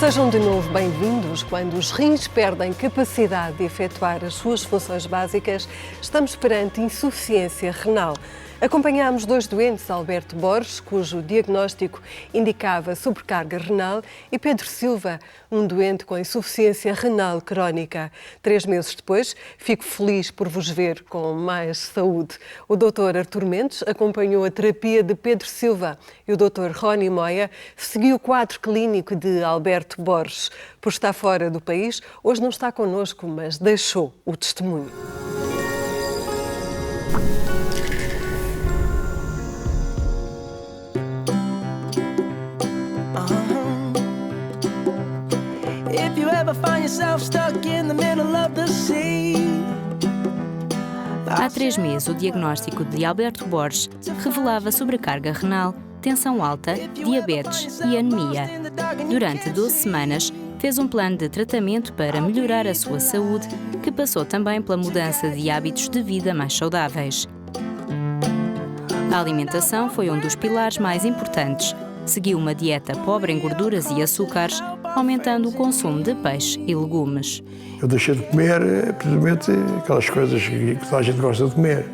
Sejam de novo bem-vindos. Quando os rins perdem capacidade de efetuar as suas funções básicas, estamos perante insuficiência renal. Acompanhámos dois doentes, Alberto Borges, cujo diagnóstico indicava sobrecarga renal, e Pedro Silva, um doente com insuficiência renal crónica. 3 meses depois, fico feliz por vos ver com mais saúde. O Dr. Artur Mendes acompanhou a terapia de Pedro Silva e o Dr. Rony Moia seguiu o quadro clínico de Alberto Borges. Por estar fora do país, hoje não está connosco, mas deixou o testemunho. Há 3 meses, o diagnóstico de Alberto Borges revelava sobrecarga renal, tensão alta, diabetes e anemia. Durante 12 semanas, fez um plano de tratamento para melhorar a sua saúde, que passou também pela mudança de hábitos de vida mais saudáveis. A alimentação foi um dos pilares mais importantes. Seguiu uma dieta pobre em gorduras e açúcares, aumentando o consumo de peixe e legumes. Eu deixei de comer, precisamente, aquelas coisas que toda a gente gosta de comer.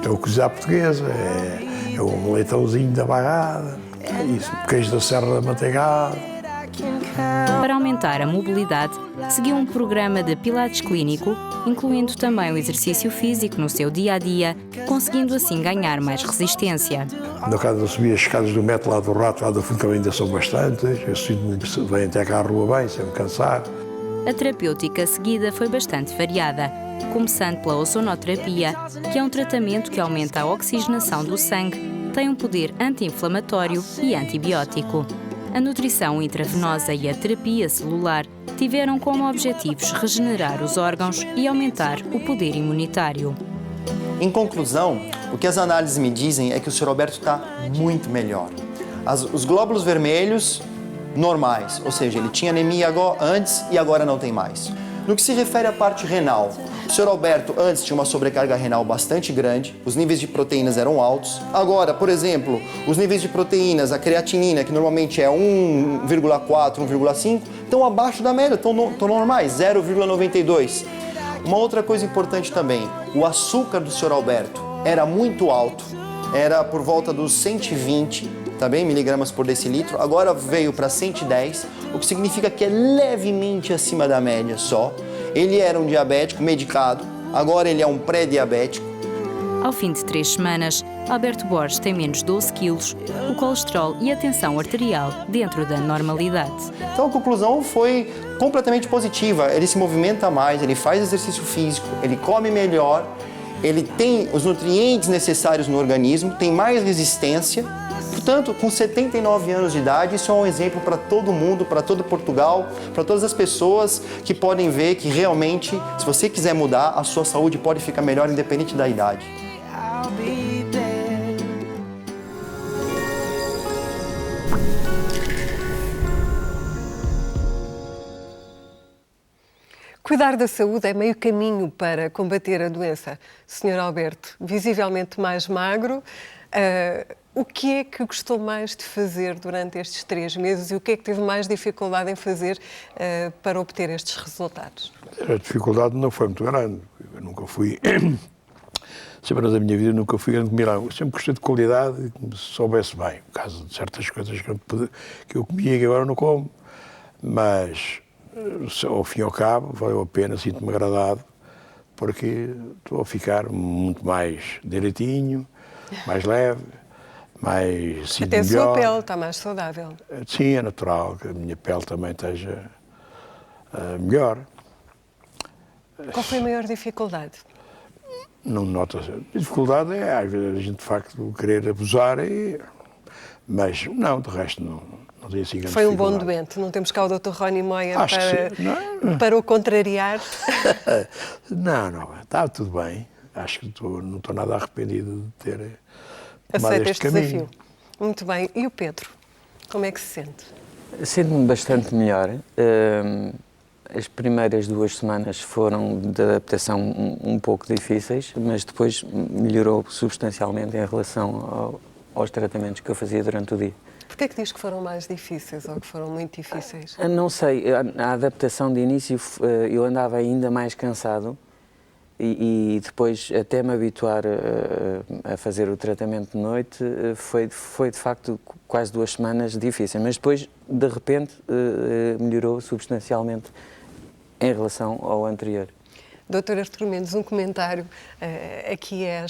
É o cozido à portuguesa, é o leitãozinho da barrada, é isso, queijo da serra da manteigada. Para aumentar a mobilidade, seguiu um programa de pilates clínico, incluindo também o exercício físico no seu dia-a-dia, conseguindo assim ganhar mais resistência. Na casa eu subi as escadas do metro lá do Rato, lá do fundo, que ainda são bastantes. Eu sinto-me bem até cá à rua bem, sem me cansar. A terapêutica seguida foi bastante variada, começando pela ozonoterapia, que é um tratamento que aumenta a oxigenação do sangue, tem um poder anti-inflamatório e antibiótico. A nutrição intravenosa e a terapia celular tiveram como objetivos regenerar os órgãos e aumentar o poder imunitário. Em conclusão, o que as análises me dizem é que o Sr. Alberto está muito melhor. Os glóbulos vermelhos, normais, ou seja, ele tinha anemia antes e agora não tem mais. No que se refere à parte renal, o Sr. Alberto antes tinha uma sobrecarga renal bastante grande, os níveis de proteínas eram altos. Agora, por exemplo, os níveis de proteínas, a creatinina, que normalmente é 1,4, 1,5, estão abaixo da média, estão normais, 0,92. Uma outra coisa importante também, o açúcar do Sr. Alberto era muito alto, era por volta dos 120 miligramas por decilitro, agora veio para 110, o que significa que é levemente acima da média só. Ele era um diabético medicado, agora ele é um pré-diabético. Ao fim de 3 semanas, Alberto Borges tem menos 12 quilos, o colesterol e a tensão arterial dentro da normalidade. Então a conclusão foi completamente positiva. Ele se movimenta mais, ele faz exercício físico, ele come melhor, ele tem os nutrientes necessários no organismo, tem mais resistência. Portanto, com 79 anos de idade, isso é um exemplo para todo mundo, para todo Portugal, para todas as pessoas que podem ver que realmente, se você quiser mudar, a sua saúde pode ficar melhor independente da idade. Cuidar da saúde é meio caminho para combater a doença. Sr. Alberto, visivelmente mais magro, o que é que gostou mais de fazer durante estes 3 meses e o que é que teve mais dificuldade em fazer para obter estes resultados? A dificuldade não foi muito grande. Eu nunca fui, sempre na minha vida, nunca fui grande comer. Eu sempre gostei de qualidade e que me soubesse bem. Por causa de certas coisas que eu comia e que agora não como. Mas, ao fim e ao cabo, valeu a pena, sinto-me agradado, porque estou a ficar muito mais direitinho, mais leve. Mas sinto-me até a melhor. sua pele está mais saudável. Sim, é natural que a minha pele também esteja melhor. Qual foi a maior dificuldade? Não nota. A dificuldade é, às vezes, a gente de facto querer abusar, mas não, de resto não tem assim grande Foi um dificuldade. bom doente, não temos cá o Dr. Rony Moia Acho que para o contrariar. Não, está tudo bem. Acho que não estou nada arrependido de ter aceita este desafio. Muito bem. E o Pedro? Como é que se sente? Sinto-me bastante melhor. As primeiras 2 semanas foram de adaptação um pouco difíceis, mas depois melhorou substancialmente em relação aos tratamentos que eu fazia durante o dia. Porquê é que diz que foram mais difíceis ou que foram muito difíceis? Não sei, a adaptação de início eu andava ainda mais cansado e depois até me habituar a fazer o tratamento de noite foi de facto quase 2 semanas difíceis, mas depois de repente melhorou substancialmente em relação ao anterior. Doutor Artur Mendes, um comentário aqui a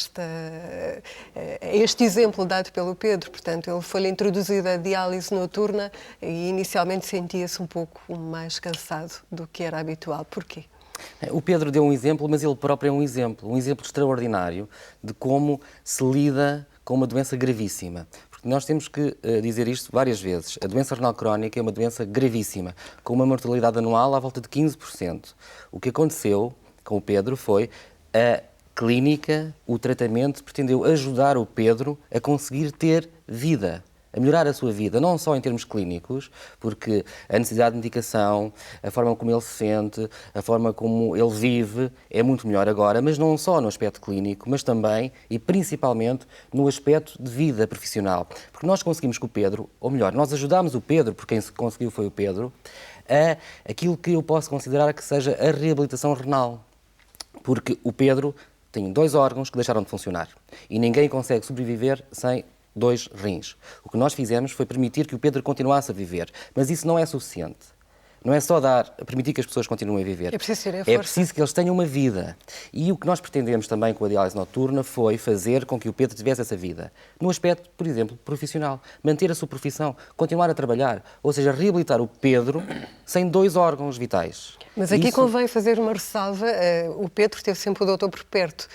este exemplo dado pelo Pedro. Portanto, ele foi-lhe introduzida a diálise noturna e inicialmente sentia-se um pouco mais cansado do que era habitual. Porquê? O Pedro deu um exemplo, mas ele próprio é um exemplo extraordinário de como se lida com uma doença gravíssima. Porque nós temos que dizer isto várias vezes. A doença renal crónica é uma doença gravíssima, com uma mortalidade anual à volta de 15%. O que aconteceu com o Pedro foi a clínica, o tratamento pretendeu ajudar o Pedro a conseguir ter vida, a melhorar a sua vida, não só em termos clínicos, porque a necessidade de medicação, a forma como ele se sente, a forma como ele vive é muito melhor agora, mas não só no aspecto clínico, mas também e principalmente no aspecto de vida profissional. Porque nós conseguimos que o Pedro, ou melhor, nós ajudámos o Pedro, porque quem se conseguiu foi o Pedro, a aquilo que eu posso considerar que seja a reabilitação renal. Porque o Pedro tem 2 órgãos que deixaram de funcionar e ninguém consegue sobreviver sem 2 rins. O que nós fizemos foi permitir que o Pedro continuasse a viver, mas isso não é suficiente. Não é só permitir que as pessoas continuem a viver. É preciso ter a força. É preciso que eles tenham uma vida. E o que nós pretendemos também com a diálise noturna foi fazer com que o Pedro tivesse essa vida. No aspecto, por exemplo, profissional. Manter a sua profissão, continuar a trabalhar. Ou seja, reabilitar o Pedro sem 2 órgãos vitais. Mas aqui convém fazer uma ressalva. O Pedro teve sempre o doutor por perto.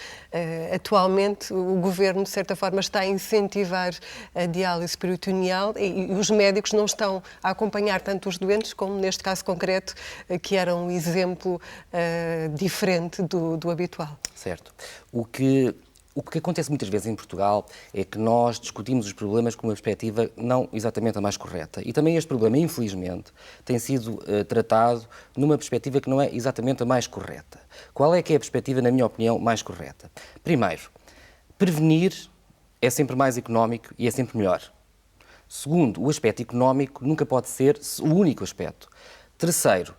Atualmente, o Governo, de certa forma, está a incentivar a diálise peritoneal e os médicos não estão a acompanhar tanto os doentes como, neste caso concreto, que era um exemplo diferente do habitual. Certo. O que acontece muitas vezes em Portugal é que nós discutimos os problemas com uma perspectiva não exatamente a mais correta. E também este problema, infelizmente, tem sido tratado numa perspectiva que não é exatamente a mais correta. Qual é que é a perspectiva, na minha opinião, mais correta? Primeiro, prevenir é sempre mais económico e é sempre melhor. Segundo, o aspecto económico nunca pode ser o único aspecto. Terceiro,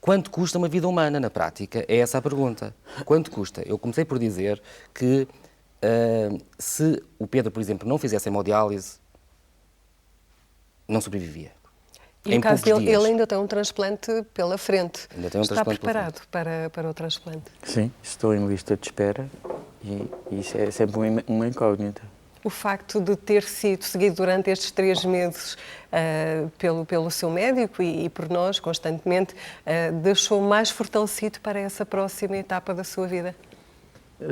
quanto custa uma vida humana na prática? É essa a pergunta. Quanto custa? Eu comecei por dizer que se o Pedro, por exemplo, não fizesse hemodiálise, não sobrevivia. E no caso dele, ele ainda tem um transplante pela frente. Ainda tem um Está transplante preparado para o transplante? Sim, estou em lista de espera e isso é sempre uma incógnita. O facto de ter sido seguido durante estes 3 meses pelo seu médico e por nós, constantemente, deixou mais fortalecido para essa próxima etapa da sua vida?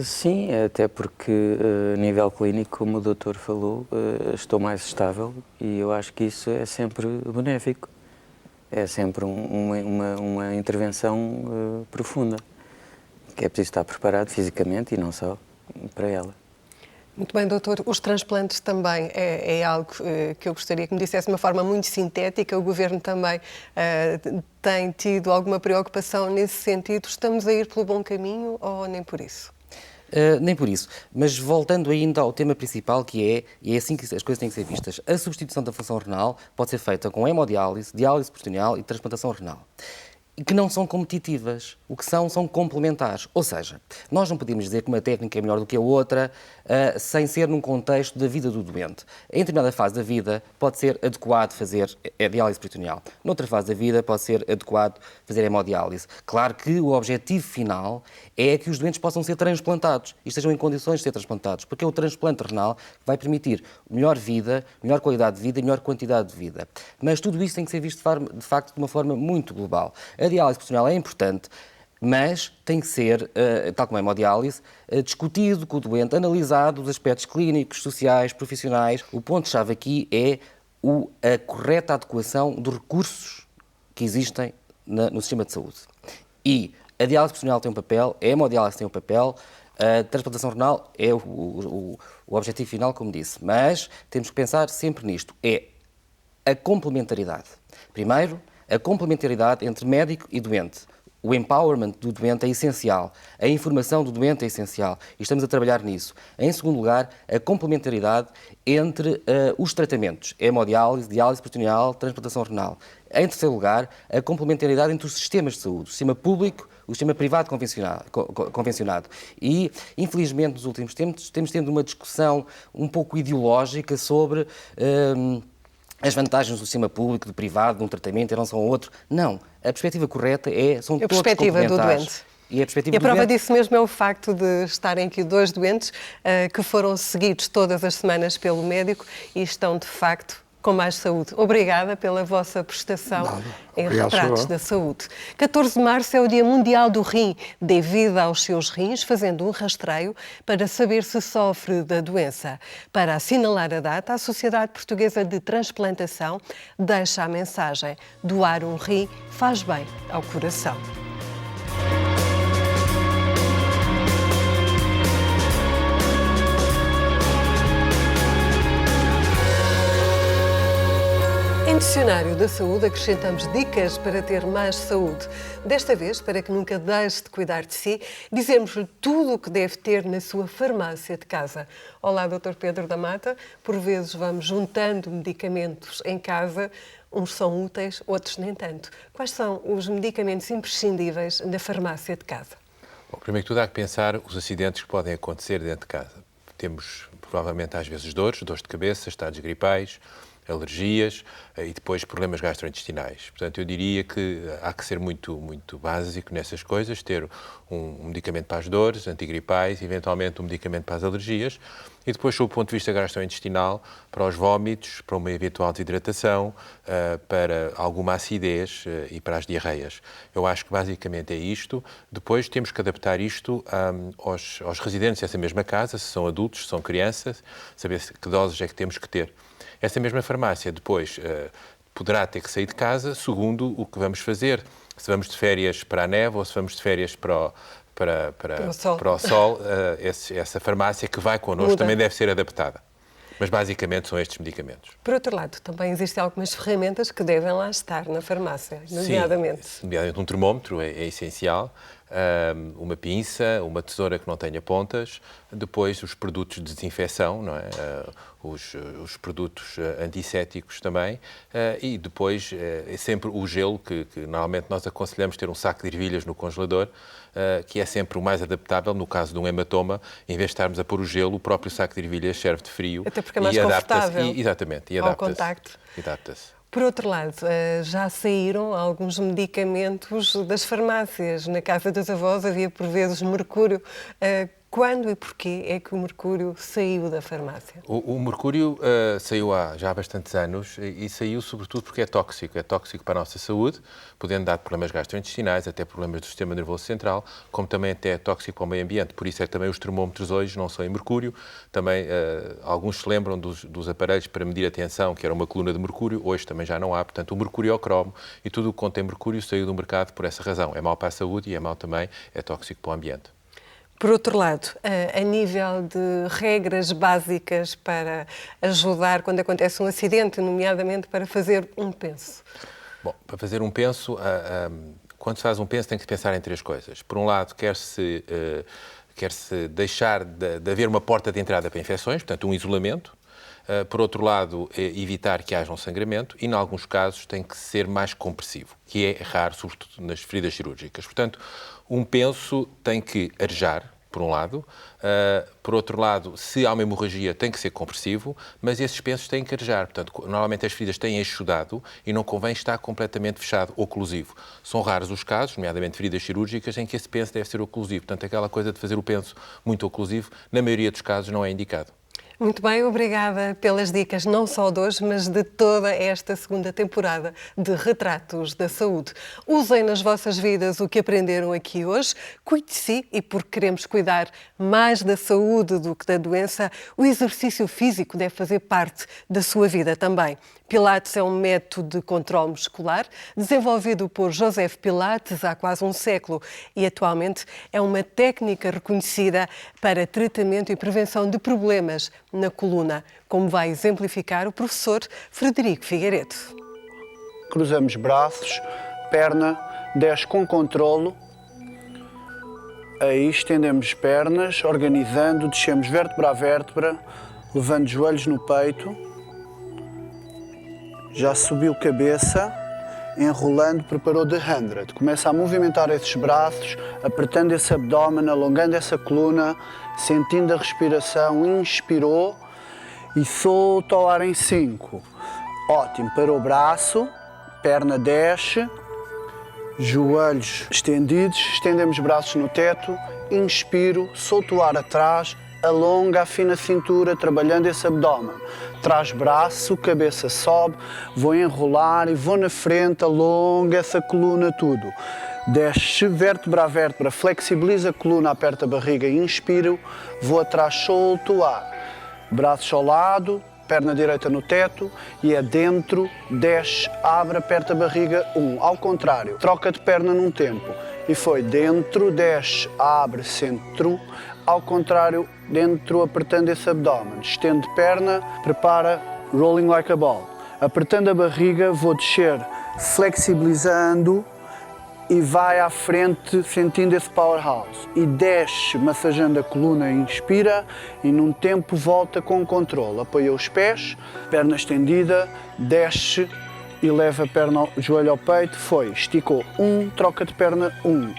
Sim, até porque a nível clínico, como o doutor falou, estou mais estável e eu acho que isso é sempre benéfico. É sempre uma intervenção profunda, que é preciso estar preparado fisicamente e não só para ela. Muito bem, doutor. Os transplantes também é algo que eu gostaria que me dissesse de uma forma muito sintética. O Governo também tem tido alguma preocupação nesse sentido. Estamos a ir pelo bom caminho ou nem por isso? Nem por isso. Mas voltando ainda ao tema principal, que é assim que as coisas têm que ser vistas. A substituição da função renal pode ser feita com hemodiálise, diálise peritoneal e transplantação renal. E que não são competitivas. O que são complementares. Ou seja, nós não podemos dizer que uma técnica é melhor do que a outra sem ser num contexto da vida do doente. Em determinada fase da vida pode ser adequado fazer a diálise peritoneal. Noutra fase da vida pode ser adequado fazer a hemodiálise. Claro que o objetivo final é que os doentes possam ser transplantados e estejam em condições de ser transplantados, porque é o transplante renal que vai permitir melhor vida, melhor qualidade de vida e melhor quantidade de vida. Mas tudo isso tem que ser visto de facto de uma forma muito global. A diálise peritoneal é importante, mas tem que ser, tal como a hemodiálise, discutido com o doente, analisado os aspectos clínicos, sociais, profissionais. O ponto-chave aqui é a correta adequação dos recursos que existem no sistema de saúde. E a diálise peritoneal tem um papel, a hemodiálise tem um papel, a transplantação renal é o objetivo final, como disse. Mas temos que pensar sempre nisto, é a complementaridade. Primeiro, a complementaridade entre médico e doente. o empowerment do doente é essencial, a informação do doente é essencial e estamos a trabalhar nisso. Em segundo lugar, a complementaridade entre os tratamentos, hemodiálise, diálise peritoneal, transplantação renal. Em terceiro lugar, a complementaridade entre os sistemas de saúde, o sistema público, o sistema privado convencionado. E, infelizmente, nos últimos tempos, temos tido uma discussão um pouco ideológica sobre as vantagens do sistema público, do privado, de um tratamento em relação ao outro. Não. A perspectiva correta são todos complementares. Do doente. E a prova disso mesmo é o facto de estarem aqui dois doentes que foram seguidos todas as semanas pelo médico e estão, de facto, com mais saúde. Obrigada pela vossa prestação em retratos da saúde. 14 de março é o Dia Mundial do Rim. Dê vida aos seus rins, fazendo um rastreio para saber se sofre da doença. Para assinalar a data, a Sociedade Portuguesa de Transplantação deixa a mensagem: doar um rim faz bem ao coração. Em Dicionário da Saúde acrescentamos dicas para ter mais saúde. Desta vez, para que nunca deixe de cuidar de si, dizemos-lhe tudo o que deve ter na sua farmácia de casa. Olá, Dr. Pedro da Mata. Por vezes vamos juntando medicamentos em casa. Uns são úteis, outros nem tanto. Quais são os medicamentos imprescindíveis na farmácia de casa? Bom, primeiro que tudo há que pensar os acidentes que podem acontecer dentro de casa. Temos, provavelmente, às vezes dores de cabeça, estados gripais, alergias e depois problemas gastrointestinais. Portanto, eu diria que há que ser muito básico nessas coisas, ter um medicamento para as dores, antigripais, eventualmente um medicamento para as alergias e depois, sob o ponto de vista gastrointestinal, para os vómitos, para uma eventual desidratação, para alguma acidez e para as diarreias. Eu acho que basicamente é isto. Depois temos que adaptar isto aos residentes dessa mesma casa, se são adultos, se são crianças, saber que doses é que temos que ter. Essa mesma farmácia depois poderá ter que sair de casa segundo o que vamos fazer. Se vamos de férias para a neve ou se vamos de férias para o sol, essa farmácia que vai connosco também deve ser adaptada. Mas basicamente são estes medicamentos. Por outro lado, também existem algumas ferramentas que devem lá estar na farmácia, nomeadamente. Sim, nomeadamente um termómetro é essencial, uma pinça, uma tesoura que não tenha pontas, depois os produtos de desinfecção, não é? Os produtos antissépticos também, e depois é sempre o gelo, que normalmente nós aconselhamos ter um saco de ervilhas no congelador, que é sempre o mais adaptável no caso de um hematoma. Em vez de estarmos a pôr o gelo, o próprio saco de ervilhas serve de frio. Até porque é mais confortável. Exatamente, e ao contacto. Adapta-se. Por outro lado, já saíram alguns medicamentos das farmácias. Na casa dos avós havia, por vezes, mercúrio. Quando e porquê é que o mercúrio saiu da farmácia? O mercúrio saiu já há bastantes anos e saiu sobretudo porque é tóxico para a nossa saúde, podendo dar problemas gastrointestinais, até problemas do sistema nervoso central, como também até é tóxico para o meio ambiente. Por isso é que também os termómetros hoje não são em mercúrio. Também alguns se lembram dos aparelhos para medir a tensão, que era uma coluna de mercúrio, hoje também já não há. Portanto, o mercuriocromo e tudo o que contém mercúrio saiu do mercado por essa razão. É mau para a saúde e é mau também, é tóxico para o ambiente. Por outro lado, a nível de regras básicas para ajudar quando acontece um acidente, nomeadamente para fazer um penso. Bom, para fazer um penso, quando se faz um penso tem que se pensar em três coisas. Por um lado, quer-se deixar de haver uma porta de entrada para infecções, portanto, um isolamento. Por outro lado, evitar que haja um sangramento e, em alguns casos, tem que ser mais compressivo, que é raro, sobretudo nas feridas cirúrgicas. Portanto, um penso tem que arejar, por um lado. Por outro lado, se há uma hemorragia, tem que ser compressivo, mas esses pensos têm que arejar. Portanto, normalmente as feridas têm eixo dado e não convém estar completamente fechado, oclusivo. São raros os casos, nomeadamente feridas cirúrgicas, em que esse penso deve ser oclusivo. Portanto, aquela coisa de fazer o penso muito oclusivo, na maioria dos casos, não é indicado. Muito bem, obrigada pelas dicas, não só de hoje, mas de toda esta segunda temporada de Retratos da Saúde. Usem nas vossas vidas o que aprenderam aqui hoje, cuide de si e porque queremos cuidar mais da saúde do que da doença, o exercício físico deve fazer parte da sua vida também. Pilates é um método de controle muscular desenvolvido por Joseph Pilates há quase um século e atualmente é uma técnica reconhecida para tratamento e prevenção de problemas na coluna, como vai exemplificar o professor Frederico Figueiredo. Cruzamos braços, perna, desce com controlo. Aí estendemos pernas, organizando, descemos vértebra a vértebra, levando joelhos no peito. Já subiu cabeça, enrolando, preparou the 100. Começa a movimentar esses braços, apertando esse abdômen, alongando essa coluna, sentindo a respiração. Inspirou e solta o ar em 5. Ótimo, parou o braço, perna desce. Joelhos estendidos, estendemos braços no teto, inspiro, solto o ar atrás, alonga, afina a cintura, trabalhando esse abdômen. Traz braço, cabeça sobe, vou enrolar e vou na frente, alonga essa coluna tudo. Desce vértebra a vértebra, flexibiliza a coluna, aperta a barriga, inspiro, vou atrás, solto o ar. Braços ao lado, perna direita no teto e adentro, desce, abre, aperta a barriga, 1. Ao contrário, troca de perna num tempo. E foi dentro, desce, abre, centro. Ao contrário, dentro, apertando esse abdômen. Estende perna, prepara, rolling like a ball. Apertando a barriga, vou descer, flexibilizando e vai à frente, sentindo esse powerhouse. E desce, massageando a coluna, inspira e num tempo volta com controle. Apoia os pés, perna estendida, desce e leva a perna, o joelho ao peito. Foi, esticou 1, troca de perna 1.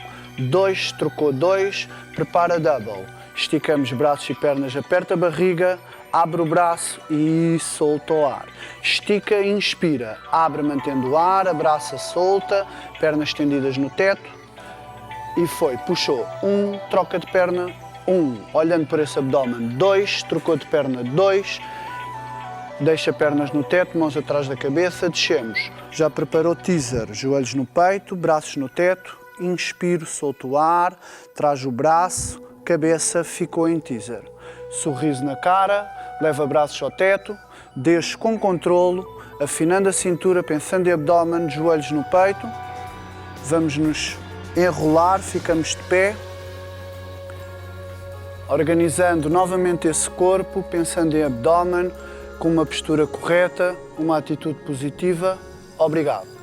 2, trocou 2, prepara double. Esticamos braços e pernas, aperta a barriga, abre o braço e solta o ar. Estica e inspira. Abre mantendo o ar, abraça, solta, pernas estendidas no teto. E foi, puxou 1, troca de perna 1. Olhando para esse abdômen 2, trocou de perna 2. Deixa pernas no teto, mãos atrás da cabeça, descemos. Já preparou teaser, joelhos no peito, braços no teto. Inspiro, solto o ar, traz o braço, cabeça ficou em teaser. Sorriso na cara, leva braços ao teto, desce com controlo, afinando a cintura, pensando em abdômen, joelhos no peito. Vamos nos enrolar, ficamos de pé, organizando novamente esse corpo, pensando em abdômen, com uma postura correta, uma atitude positiva. Obrigado.